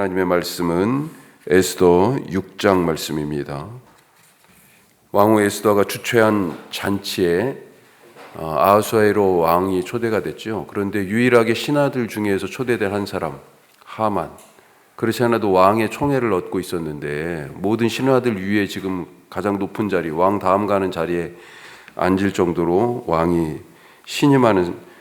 하나님의 말씀은 에스더 6장 말씀입니다. 왕후 에스더가 주최한 잔치에 아하수에로 왕이 초대가 됐죠. 그런데 유일하게 신하들 중에서 초대된 한 사람 하만, 그렇지 않아도 왕의 총애를 얻고 있었는데 모든 신하들 위에 지금 가장 높은 자리, 왕 다음 가는 자리에 앉을 정도로 왕이 신임하는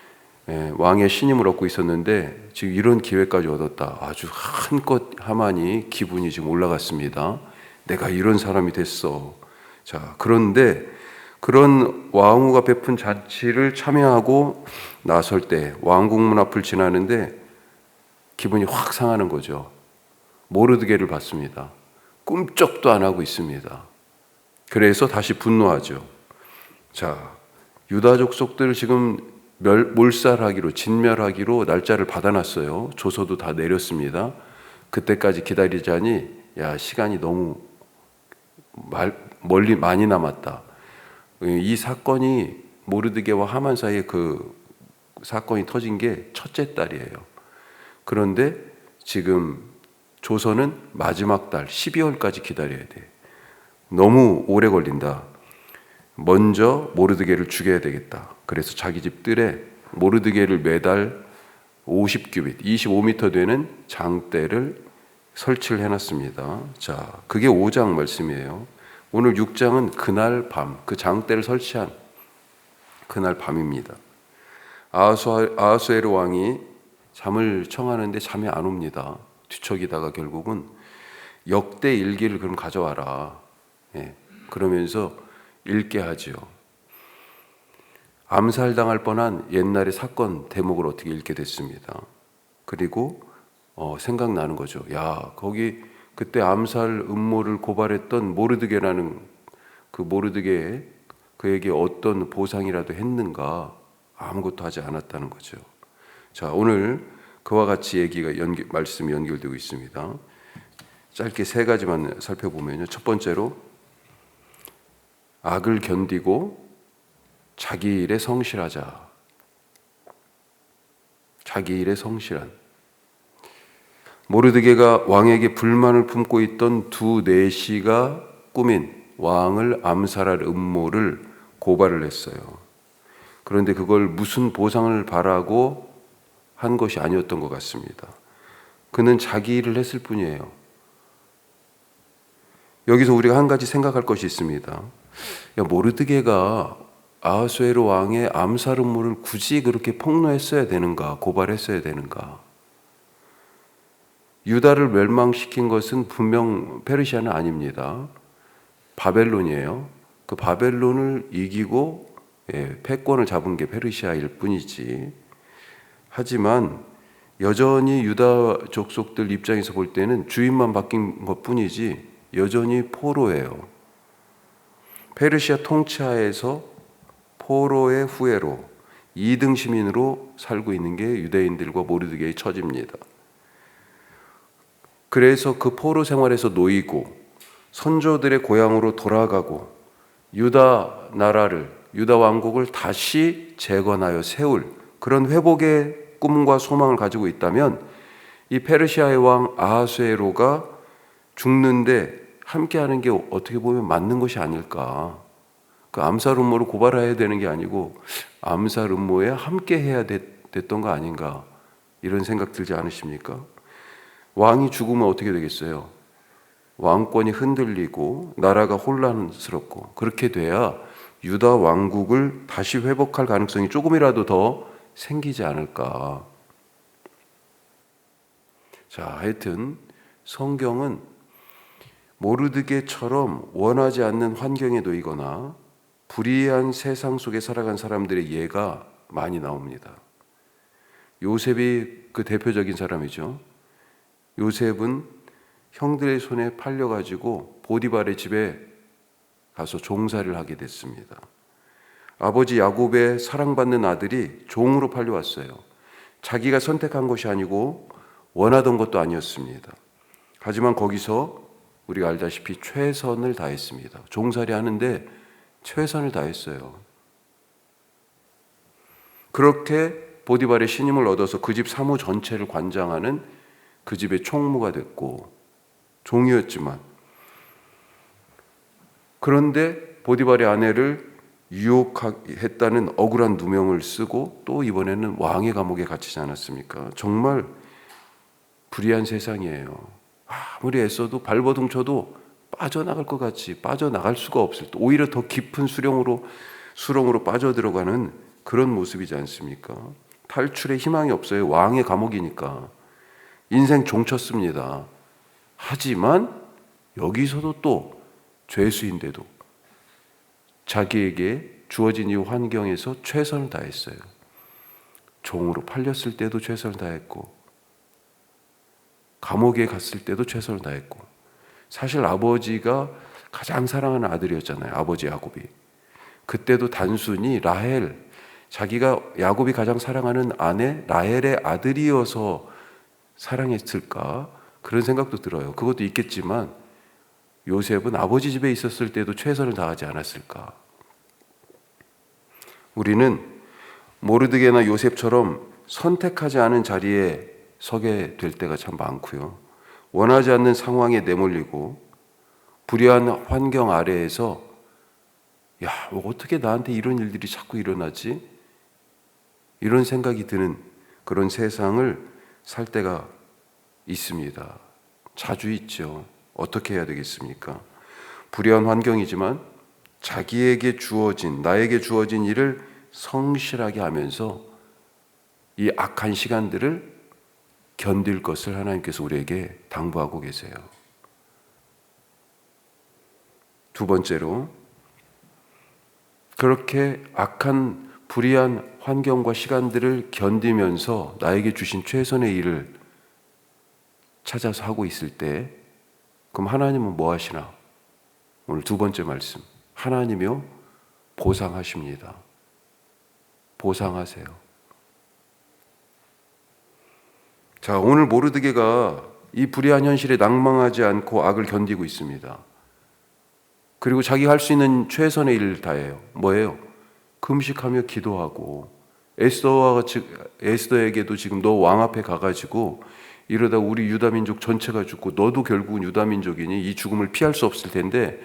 왕의 신임을 얻고 있었는데 지금 이런 기회까지 얻었다. 아주 한껏 하만이 기분이 지금 올라갔습니다. 내가 이런 사람이 됐어. 자, 그런데 그런 왕후가 베푼 잔치를 참여하고 나설 때 왕궁문 앞을 지나는데 기분이 확 상하는 거죠. 모르드게를 봤습니다. 꿈쩍도 안 하고 있습니다. 그래서 다시 분노하죠. 자, 유다 족속들 지금 몰살하기로, 진멸하기로 날짜를 받아놨어요. 조서도 다 내렸습니다. 그때까지 기다리자니 시간이 너무 멀리 많이 남았다. 이 사건이 모르드게와 하만 사이에 그 사건이 터진 게 첫째 달이에요. 그런데 지금 조선은 마지막 달 12월까지 기다려야 돼. 너무 오래 걸린다. 먼저 모르드게를 죽여야 되겠다. 그래서 자기 집 뜰에 모르드게를 매달 50규빗, 25m 되는 장대를 설치를 해놨습니다. 자, 그게 5장 말씀이에요. 오늘 6장은 그날 밤, 그 장대를 설치한 그날 밤입니다. 아하수에로 왕이 잠을 청하는데 잠이 안 옵니다. 뒤척이다가 결국은 역대 일기를 그럼 가져와라. 그러면서 읽게 하죠. 암살당할 뻔한 옛날의 사건 대목을 어떻게 읽게 됐습니다. 그리고 생각나는 거죠. 거기 그때 암살 음모를 고발했던 모르드게라는 그 모르드게 그에게 어떤 보상이라도 했는가? 아무것도 하지 않았다는 거죠. 자, 오늘 그와 같이 얘기가 말씀이 연결되고 있습니다. 짧게 세 가지만 살펴보면요. 첫 번째로 악을 견디고 자기 일에 성실하자. 자기 일에 성실한. 모르드게가 왕에게 불만을 품고 있던 두 내시가 꾸민 왕을 암살할 음모를 고발을 했어요. 그런데 그걸 무슨 보상을 바라고 한 것이 아니었던 것 같습니다. 그는 자기 일을 했을 뿐이에요. 여기서 우리가 한 가지 생각할 것이 있습니다. 모르드게가 아하수에로 왕의 암살 음모를 굳이 그렇게 폭로했어야 되는가, 고발했어야 되는가? 유다를 멸망시킨 것은 분명 페르시아는 아닙니다. 바벨론이에요. 그 바벨론을 이기고 패권을 잡은 게 페르시아일 뿐이지. 하지만 여전히 유다 족속들 입장에서 볼 때는 주인만 바뀐 것 뿐이지 여전히 포로예요. 페르시아 통치하에서 포로의 후예로 2등 시민으로 살고 있는 게 유대인들과 모르드게의 처지입니다. 그래서 그 포로 생활에서 놓이고 선조들의 고향으로 돌아가고 유다 나라를, 유다 왕국을 다시 재건하여 세울 그런 회복의 꿈과 소망을 가지고 있다면 이 페르시아의 왕 아하수에로가 죽는데 함께하는 게 어떻게 보면 맞는 것이 아닐까. 그 암살 음모를 고발해야 되는 게 아니고 암살 음모에 함께해야 됐던 거 아닌가, 이런 생각 들지 않으십니까? 왕이 죽으면 어떻게 되겠어요? 왕권이 흔들리고 나라가 혼란스럽고, 그렇게 돼야 유다 왕국을 다시 회복할 가능성이 조금이라도 더 생기지 않을까. 자, 하여튼 성경은 모르드게처럼 원하지 않는 환경에 놓이거나 불의한 세상 속에 살아간 사람들의 예가 많이 나옵니다. 요셉이 그 대표적인 사람이죠. 요셉은 형들의 손에 팔려가지고 보디발의 집에 가서 종살이를 하게 됐습니다. 아버지 야곱의 사랑받는 아들이 종으로 팔려왔어요. 자기가 선택한 것이 아니고 원하던 것도 아니었습니다. 하지만 거기서 우리가 알다시피 최선을 다했습니다. 종살이 하는데 최선을 다했어요. 그렇게 보디발의 신임을 얻어서 그 집 사무 전체를 관장하는 그 집의 총무가 됐고 종이었지만, 그런데 보디발의 아내를 유혹했다는 억울한 누명을 쓰고 또 이번에는 왕의 감옥에 갇히지 않았습니까? 정말 불의한 세상이에요. 아무리 애써도 발버둥 쳐도 빠져나갈 것 같이 빠져나갈 수가 없을 때 오히려 더 깊은 수렁으로 빠져들어가는 그런 모습이지 않습니까? 탈출의 희망이 없어요. 왕의 감옥이니까. 인생 종쳤습니다. 하지만 여기서도 또 죄수인데도 자기에게 주어진 이 환경에서 최선을 다했어요. 종으로 팔렸을 때도 최선을 다했고, 감옥에 갔을 때도 최선을 다했고, 사실 아버지가 가장 사랑하는 아들이었잖아요. 아버지 야곱이. 그때도 단순히 라헬, 자기가 야곱이 가장 사랑하는 아내 라헬의 아들이어서 사랑했을까? 그런 생각도 들어요. 그것도 있겠지만 요셉은 아버지 집에 있었을 때도 최선을 다하지 않았을까? 우리는 모르드게나 요셉처럼 선택하지 않은 자리에 서게 될 때가 참 많고요. 원하지 않는 상황에 내몰리고 불의한 환경 아래에서 어떻게 나한테 이런 일들이 자꾸 일어나지? 이런 생각이 드는 그런 세상을 살 때가 있습니다. 자주 있죠. 어떻게 해야 되겠습니까? 불의한 환경이지만 나에게 주어진 일을 성실하게 하면서 이 악한 시간들을 견딜 것을 하나님께서 우리에게 당부하고 계세요. 두 번째로, 그렇게 악한 불의한 환경과 시간들을 견디면서 나에게 주신 최선의 일을 찾아서 하고 있을 때, 그럼 하나님은 뭐 하시나? 오늘 두 번째 말씀, 하나님이요 보상하십니다. 보상하세요. 자, 오늘 모르드게가 이 불의한 현실에 낭망하지 않고 악을 견디고 있습니다. 그리고 자기가 할 수 있는 최선의 일을 다해요. 뭐예요? 금식하며 기도하고, 에스더에게도 지금 너 왕 앞에 가가지고 이러다 우리 유다민족 전체가 죽고 너도 결국은 유다민족이니 이 죽음을 피할 수 없을 텐데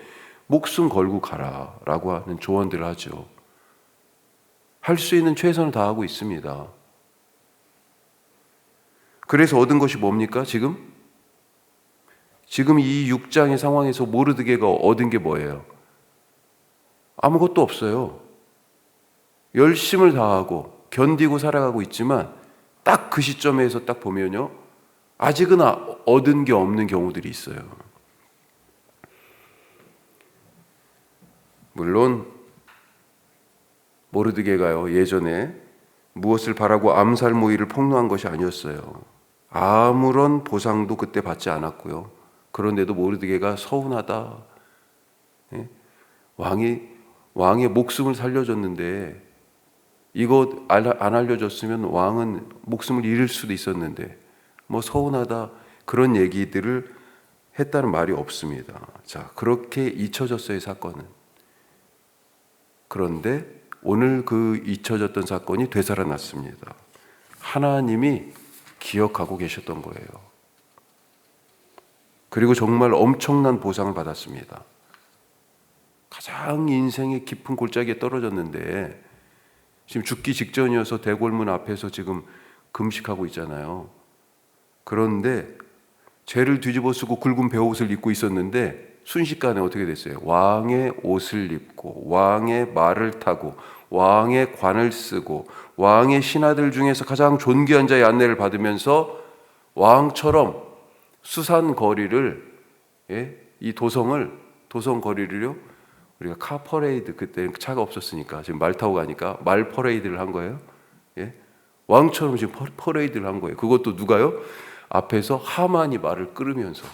목숨 걸고 가라 라고 하는 조언들을 하죠. 할 수 있는 최선을 다하고 있습니다. 그래서 얻은 것이 뭡니까? 지금 이 6장의 상황에서 모르드게가 얻은 게 뭐예요? 아무것도 없어요. 열심을 다하고 견디고 살아가고 있지만 딱 그 시점에서 딱 보면요, 아직은 얻은 게 없는 경우들이 있어요. 물론 모르드게가요, 예전에 무엇을 바라고 암살 모의를 폭로한 것이 아니었어요. 아무런 보상도 그때 받지 않았고요. 그런데도 모르드게가 서운하다. 왕의 목숨을 살려줬는데 이거 안 알려줬으면 왕은 목숨을 잃을 수도 있었는데 서운하다, 그런 얘기들을 했다는 말이 없습니다. 자, 그렇게 잊혀졌어요, 사건은. 그런데 오늘 그 잊혀졌던 사건이 되살아났습니다. 하나님이 기억하고 계셨던 거예요. 그리고 정말 엄청난 보상을 받았습니다. 가장 인생의 깊은 골짜기에 떨어졌는데 지금 죽기 직전이어서 대궐문 앞에서 지금 금식하고 있잖아요. 그런데 죄를 뒤집어 쓰고 굵은 베옷을 입고 있었는데 순식간에 어떻게 됐어요? 왕의 옷을 입고 왕의 말을 타고 왕의 관을 쓰고 왕의 신하들 중에서 가장 존귀한 자의 안내를 받으면서 왕처럼 수산 거리를, 이 도성 거리를요, 우리가 카 퍼레이드, 그때 차가 없었으니까 지금 말 타고 가니까 말 퍼레이드를 한 거예요. 왕처럼 지금 퍼레이드를 한 거예요. 그것도 누가요? 앞에서 하만이 말을 끌으면서,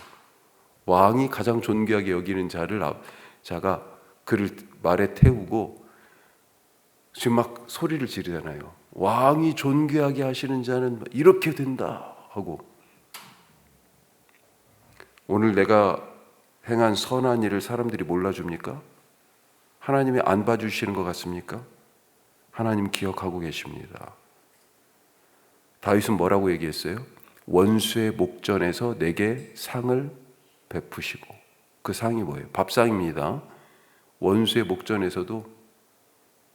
왕이 가장 존귀하게 여기는 자가 그를 말에 태우고 지금 막 소리를 지르잖아요. 왕이 존귀하게 하시는 자는 이렇게 된다 하고. 오늘 내가 행한 선한 일을 사람들이 몰라줍니까? 하나님이 안 봐주시는 것 같습니까? 하나님 기억하고 계십니다. 다윗은 뭐라고 얘기했어요? 원수의 목전에서 내게 상을 베푸시고, 그 상이 뭐예요? 밥상입니다. 원수의 목전에서도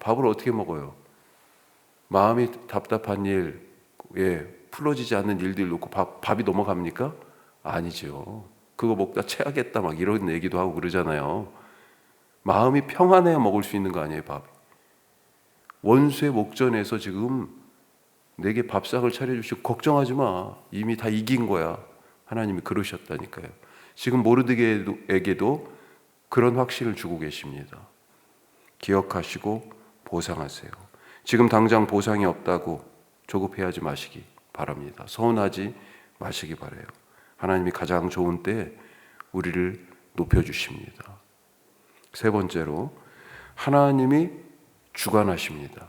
밥을 어떻게 먹어요? 마음이 답답한 일, 풀어지지 않는 일들 놓고 밥이 넘어갑니까? 아니죠. 그거 먹다 체하겠다 막 이런 얘기도 하고 그러잖아요. 마음이 평안해야 먹을 수 있는 거 아니에요, 밥. 원수의 목전에서 지금 내게 밥상을 차려주시고 걱정하지 마. 이미 다 이긴 거야. 하나님이 그러셨다니까요. 지금 모르드게에게도 그런 확신을 주고 계십니다. 기억하시고 보상하세요. 지금 당장 보상이 없다고 조급해하지 마시기 바랍니다. 서운하지 마시기 바라요. 하나님이 가장 좋은 때에 우리를 높여주십니다. 세 번째로, 하나님이 주관하십니다.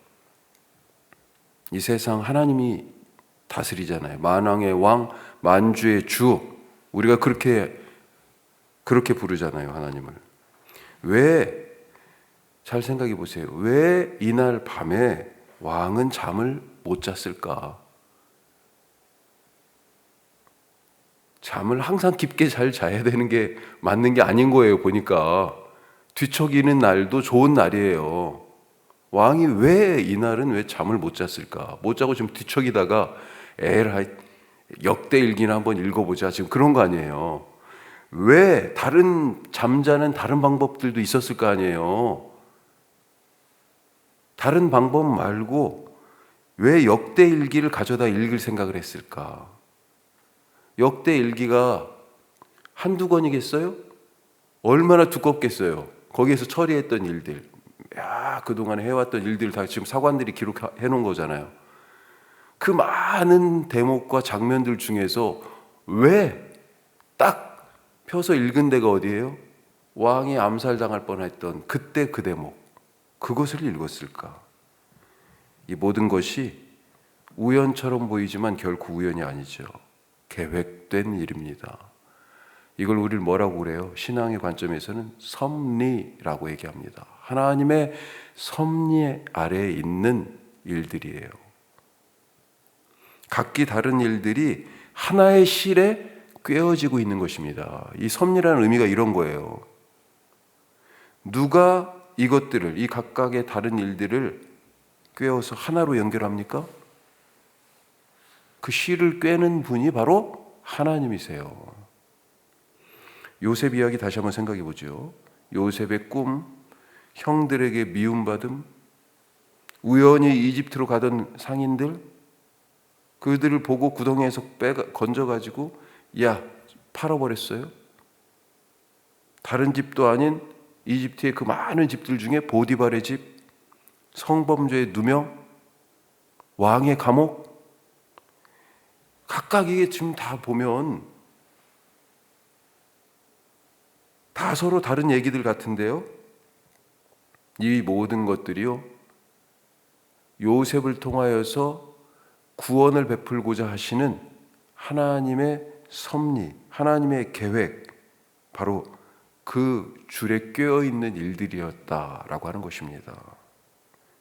이 세상 하나님이 다스리잖아요. 만왕의 왕, 만주의 주. 우리가 그렇게 부르잖아요, 하나님을. 왜, 잘 생각해 보세요. 왜 이날 밤에 왕은 잠을 못 잤을까? 잠을 항상 깊게 잘 자야 되는 게 맞는 게 아닌 거예요, 보니까. 뒤척이는 날도 좋은 날이에요. 왕이 왜 이날은 왜 잠을 못 잤을까? 못 자고 지금 뒤척이다가 에라이 역대일기나 한번 읽어보자, 지금 그런 거 아니에요. 왜 잠자는 다른 방법들도 있었을 거 아니에요. 다른 방법 말고 왜 역대일기를 가져다 읽을 생각을 했을까? 역대일기가 한두 권이겠어요? 얼마나 두껍겠어요? 거기에서 처리했던 일들, 그동안 해왔던 일들을 다 지금 사관들이 기록해 놓은 거잖아요. 그 많은 대목과 장면들 중에서 왜 딱 펴서 읽은 데가 어디예요? 왕이 암살당할 뻔했던 그때 그 대목, 그것을 읽었을까? 이 모든 것이 우연처럼 보이지만 결코 우연이 아니죠. 계획된 일입니다. 이걸 우리를 뭐라고 그래요? 신앙의 관점에서는 섭리라고 얘기합니다. 하나님의 섭리 아래에 있는 일들이에요. 각기 다른 일들이 하나의 실에 꿰어지고 있는 것입니다. 이 섭리라는 의미가 이런 거예요. 누가 이것들을, 이 각각의 다른 일들을 꿰어서 하나로 연결합니까? 그 실을 꿰는 분이 바로 하나님이세요. 요셉 이야기 다시 한번 생각해 보죠. 요셉의 꿈, 형들에게 미움받음, 우연히 이집트로 가던 상인들, 그들을 보고 구덩이에서 건져가지고 팔아버렸어요. 다른 집도 아닌 이집트의 그 많은 집들 중에 보디발의 집, 성범죄의 누명, 왕의 감옥, 각각 이게 지금 다 보면 다 서로 다른 얘기들 같은데요. 이 모든 것들이요, 요셉을 통하여서 구원을 베풀고자 하시는 하나님의 섭리, 하나님의 계획, 바로 그 줄에 꿰어있는 일들이었다라고 하는 것입니다.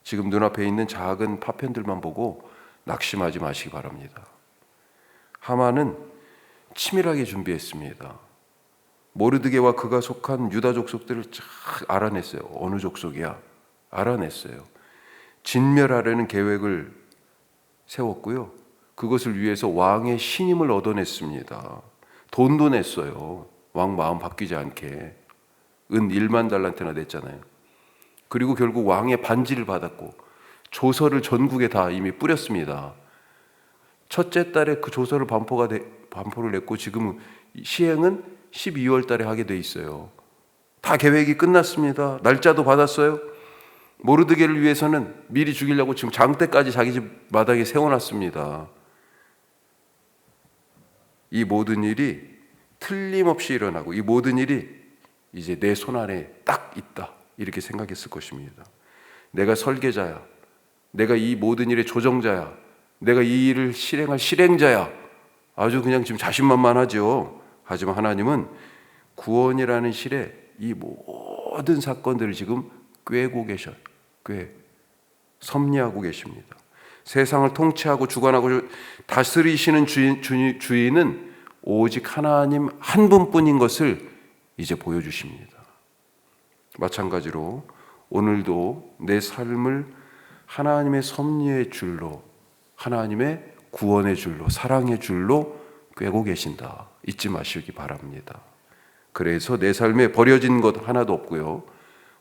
지금 눈앞에 있는 작은 파편들만 보고 낙심하지 마시기 바랍니다. 하만은 치밀하게 준비했습니다. 모르드게와 그가 속한 유다 족속들을 쫙 알아냈어요. 어느 족속이야? 알아냈어요. 진멸하려는 계획을 세웠고요. 그것을 위해서 왕의 신임을 얻어냈습니다. 돈도 냈어요. 왕 마음 바뀌지 않게. 은 1만 달란트나 냈잖아요. 그리고 결국 왕의 반지를 받았고 조서를 전국에 다 이미 뿌렸습니다. 첫째 달에 그 조서를 반포를 냈고 지금 시행은 12월 달에 하게 돼 있어요. 다 계획이 끝났습니다. 날짜도 받았어요. 모르드게를 위해서는 미리 죽이려고 지금 장대까지 자기 집 마당에 세워놨습니다. 이 모든 일이 틀림없이 일어나고 이 모든 일이 이제 내 손 안에 딱 있다, 이렇게 생각했을 것입니다. 내가 설계자야, 내가 이 모든 일의 조정자야, 내가 이 일을 실행할 실행자야. 아주 그냥 지금 자신만만하죠. 하지만 하나님은 구원이라는 실에 이 모든 사건들을 지금 꿰고 섭리하고 계십니다. 세상을 통치하고 주관하고 다스리시는 주인은 오직 하나님 한 분뿐인 것을 이제 보여주십니다. 마찬가지로 오늘도 내 삶을 하나님의 섭리의 줄로, 하나님의 구원의 줄로, 사랑의 줄로 꿰고 계신다. 잊지 마시기 바랍니다. 그래서 내 삶에 버려진 것 하나도 없고요,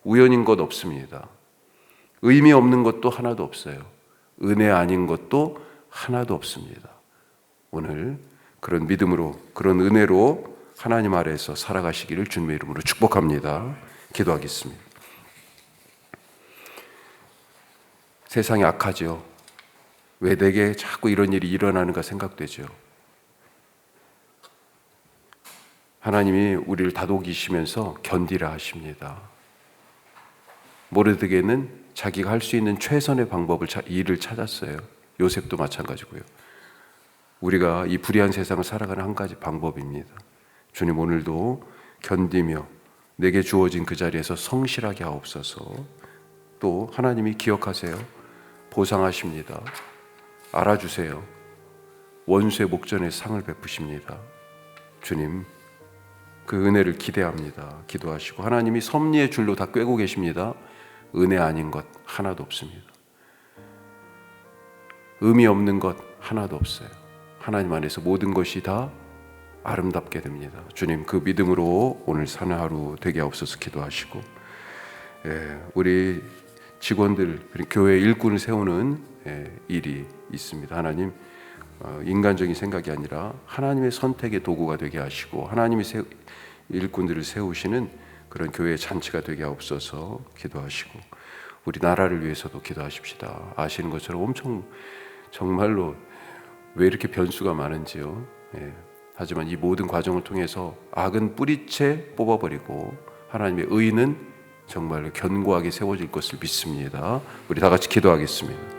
우연인 것 없습니다. 의미 없는 것도 하나도 없어요. 은혜 아닌 것도 하나도 없습니다. 오늘 그런 믿음으로, 그런 은혜로 하나님 아래에서 살아가시기를 주님의 이름으로 축복합니다. 기도하겠습니다. 세상이 악하죠. 왜 내게 자꾸 이런 일이 일어나는가 생각되죠. 하나님이 우리를 다독이시면서 견디라 하십니다. 모르드게는 자기가 할 수 있는 최선의 방법을, 일을 찾았어요. 요셉도 마찬가지고요. 우리가 이 불의한 세상을 살아가는 한 가지 방법입니다. 주님, 오늘도 견디며 내게 주어진 그 자리에서 성실하게 하옵소서. 또 하나님이 기억하세요. 보상하십니다. 알아주세요. 원수의 목전에 상을 베푸십니다. 주님, 그 은혜를 기대합니다. 기도하시고, 하나님이 섭리의 줄로 다 꿰고 계십니다. 은혜 아닌 것 하나도 없습니다. 의미 없는 것 하나도 없어요. 하나님 안에서 모든 것이 다 아름답게 됩니다. 주님, 그 믿음으로 오늘 사는 하루 되게 하옵소서. 기도하시고, 우리 직원들, 교회 일꾼을 세우는 일이 있습니다. 하나님, 인간적인 생각이 아니라 하나님의 선택의 도구가 되게 하시고, 하나님이 일꾼들을 세우시는 그런 교회의 잔치가 되게 하옵소서. 기도하시고, 우리 나라를 위해서도 기도하십시다. 아시는 것처럼 엄청 정말로 왜 이렇게 변수가 많은지요. 하지만 이 모든 과정을 통해서 악은 뿌리채 뽑아버리고 하나님의 의는 정말 견고하게 세워질 것을 믿습니다. 우리 다 같이 기도하겠습니다.